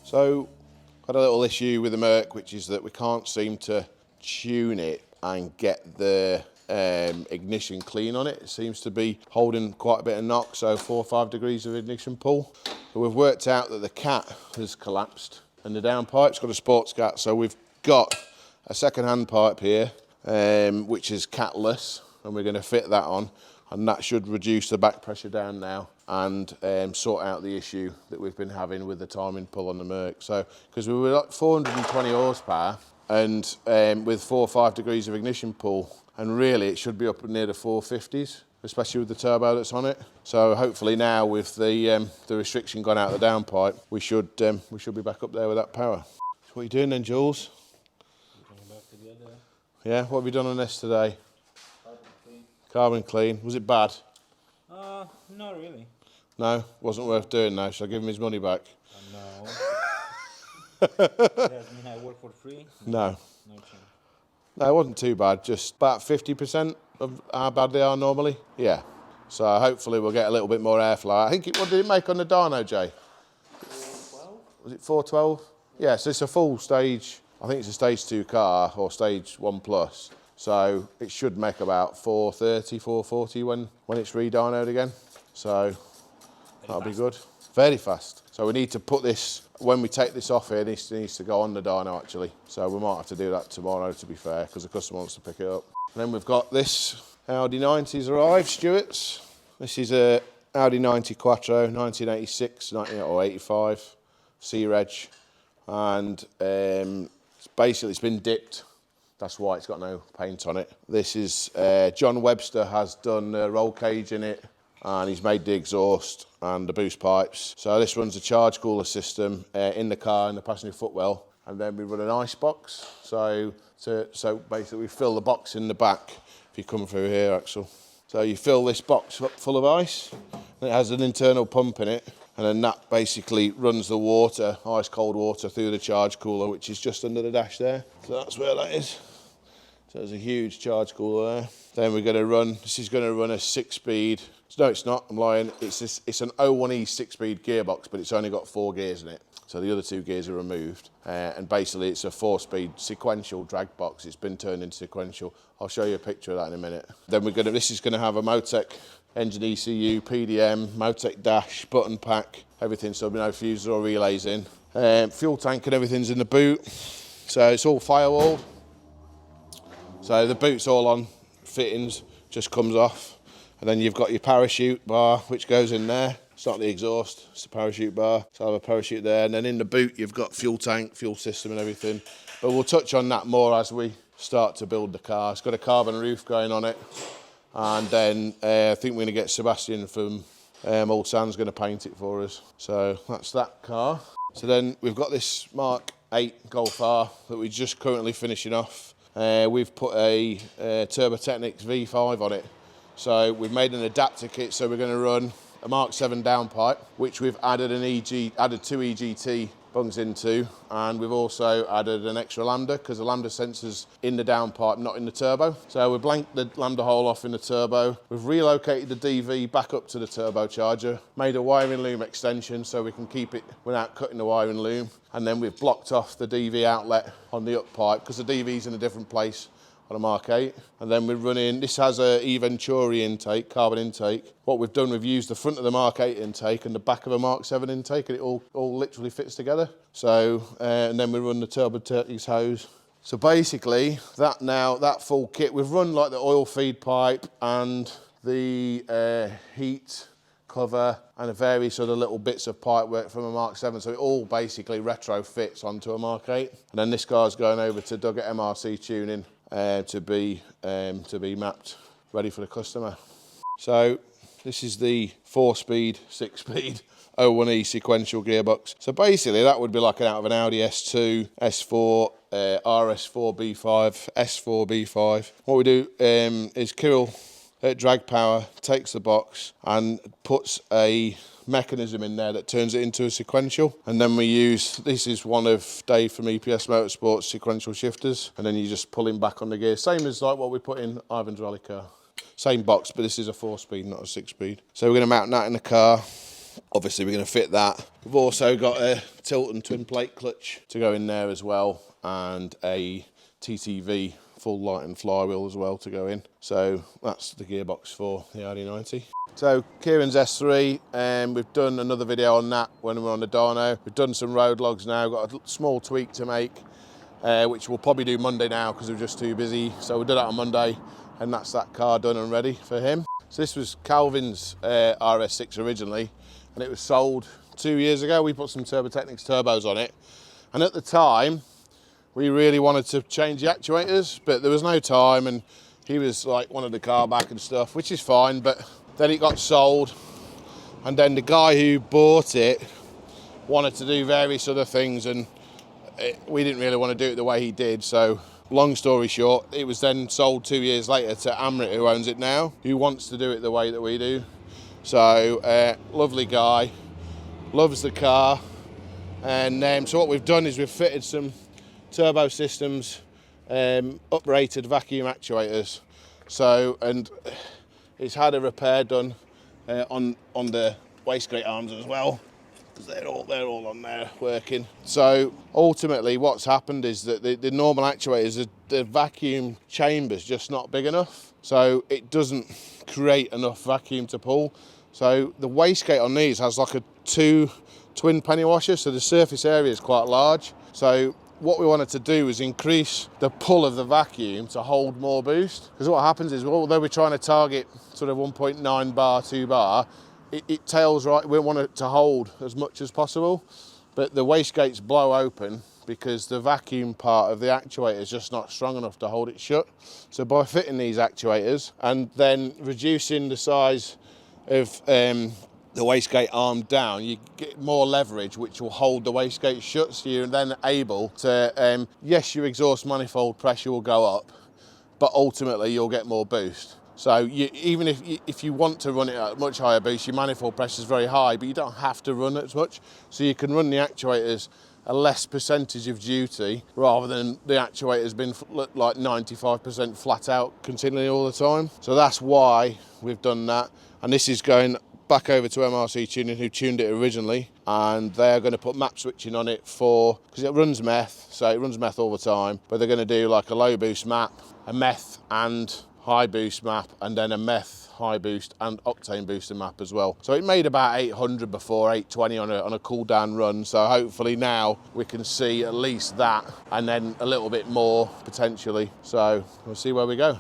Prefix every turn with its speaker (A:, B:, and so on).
A: So, got a little issue with the Merc, which is that we can't seem to tune it and get the ignition clean on it. It seems to be holding quite a bit of knock, so 4 or 5 degrees of ignition pull. But we've worked out that the cat has collapsed and the downpipe's got a sports cat, so we've got a second-hand pipe here, which is catless, and we're going to fit that on, and that should reduce the back pressure down now and sort out the issue that we've been having with the timing pull on the Merc. So, because we were at 420 horsepower and with 4 or 5 degrees of ignition pull, and really it should be up near the 450s, especially with the turbo that's on it. So hopefully now with the restriction gone out of the downpipe, we should be back up there with that power. So what are you doing then, Jules?
B: Back together.
A: Yeah, what have you done on this today?
B: Carbon clean.
A: Carbon clean. Was it bad?
B: Not really.
A: No, wasn't worth doing though. Should I give him his money back?
B: No. Does mean I work for free?
A: No.
B: No chance.
A: No, it wasn't too bad. Just about 50% of how bad they are normally. Yeah. So hopefully we'll get a little bit more airflow. I think what did it make on the dyno, Jay?
B: 412?
A: Was it 412? Yeah, so it's a full stage. I think it's a stage 2 car or stage 1 plus. So it should make about 430, 440 when it's re-dynoed again. So that'll be good. Very fast. So we need to put this, when we take this off here, this needs to go on the dyno actually. So we might have to do that tomorrow, to be fair, because the customer wants to pick it up. And then we've got this Audi 90's arrived, Stuart's. This is a Audi 90 Quattro, 1986, or 85, C-Reg. And it's been dipped. That's why it's got no paint on it. This is, John Webster has done a roll cage in it, and he's made the exhaust and the boost pipes. So this runs a charge cooler system in the car, in the passenger footwell, and then we run an ice box. So basically we fill the box in the back, if you come through here, Axel. So you fill this box up full of ice, and it has an internal pump in it, and then that basically runs the water, ice cold water, through the charge cooler, which is just under the dash there. So that's where that is. So there's a huge charge cooler there. Then we're going to run, this is going to run a 6-speed, no it's not, I'm lying, it's an 01E 6-speed gearbox, but it's only got 4 gears in it. So the other 2 gears are removed. And basically it's a 4-speed sequential drag box. It's been turned into sequential. I'll show you a picture of that in a minute. Then this is going to have a Motec engine ECU, PDM, Motec dash, button pack, everything, so there'll be no fuses or relays in. Fuel tank and everything's in the boot. So it's all firewalled. So the boot's all on fittings, just comes off. And then you've got your parachute bar, which goes in there. It's not the exhaust, it's the parachute bar. So I have a parachute there. And then in the boot, you've got fuel tank, fuel system and everything. But we'll touch on that more as we start to build the car. It's got a carbon roof going on it. And then I think we're going to get Sebastian from Old Sand's going to paint it for us. So that's that car. So then we've got this Mark 8 Golf R that we're just currently finishing off. We've put a Turbo Technics V5 on it. So we've made an adapter kit, so we're going to run a Mark 7 downpipe, which we've added added 2 EGT bungs into, and we've also added an extra lambda, because the lambda sensor's in the downpipe, not in the turbo. So we've blanked the lambda hole off in the turbo. We've relocated the DV back up to the turbocharger, made a wiring loom extension so we can keep it without cutting the wiring loom, and then we've blocked off the DV outlet on the up pipe, because the DV's in a different place on a Mark 8. And then we're running, this has a E-Venturi intake, carbon intake. What we've done, we've used the front of the Mark 8 intake and the back of a Mark 7 intake, and it all literally fits together. So, and then we run the Turbo Technics hose. So basically, that full kit, we've run like the oil feed pipe and the heat cover and a various other little bits of pipe work from a Mark 7, so it all basically retrofits onto a Mark 8. And then this car's going over to Doug at MRC Tuning to be mapped, ready for the customer. So this is the 4-speed, 6-speed 01E sequential gearbox. So basically that would be like out of an Audi S2, S4, RS4 B5, S4 B5. What we do is Kirill at Drag Power takes the box and puts a mechanism in there that turns it into a sequential, and then we use, this is one of Dave from EPS Motorsports sequential shifters, and then you just pull him back on the gear, same as like what we put in Ivan's rally car. Same box, but this is a 4-speed, not a 6-speed. So we're going to mount that in the car, obviously we're going to fit that. We've also got a tilt and twin plate clutch to go in there as well, and a TTV full light and flywheel as well to go in. So that's the gearbox for the Audi 90. So Kieran's S3, we've done another video on that when we were on the dyno. We've done some road logs now, got a small tweak to make, which we'll probably do Monday now because we're just too busy. So we'll do that on Monday, and that's that car done and ready for him. So this was Calvin's RS6 originally, and it was sold 2 years ago. We put some Turbotechnics turbos on it, and at the time we really wanted to change the actuators, but there was no time, and he was like, wanted the car back and stuff, which is fine. But then it got sold, and then the guy who bought it wanted to do various other things, and we didn't really want to do it the way he did. So long story short, it was then sold 2 years later to Amrit, who owns it now, who wants to do it the way that we do. So lovely guy, loves the car. And so what we've done is we've fitted some turbo systems, uprated vacuum actuators. So, and it's had a repair done on the wastegate arms as well, because they're all on there working. So ultimately what's happened is that the normal actuators, the vacuum chamber's just not big enough, so it doesn't create enough vacuum to pull. So the wastegate on these has like a 2 twin penny washers, so the surface area is quite large. So what we wanted to do was increase the pull of the vacuum to hold more boost, because what happens is, although we're trying to target sort of 1.9 bar, 2 bar, it tails right. We want it to hold as much as possible, but the wastegates blow open because the vacuum part of the actuator is just not strong enough to hold it shut. So by fitting these actuators and then reducing the size of the wastegate arm down, you get more leverage, which will hold the wastegate shut, so you're then able to, yes, your exhaust manifold pressure will go up, but ultimately you'll get more boost. So even if you want to run it at a much higher boost, your manifold pressure is very high, but you don't have to run it as much. So you can run the actuators a less percentage of duty, rather than the actuators being like 95% flat out continually all the time. So that's why we've done that. And this is going back over to MRC Tuning, who tuned it originally, and they're going to put map switching on it for, because it runs meth, so it runs meth all the time, but they're going to do like a low boost map, a meth and high boost map, and then a meth, high boost and octane booster map as well. So it made about 800 before, 820 on a cool down run, so hopefully now we can see at least that, and then a little bit more potentially. So we'll see where we go.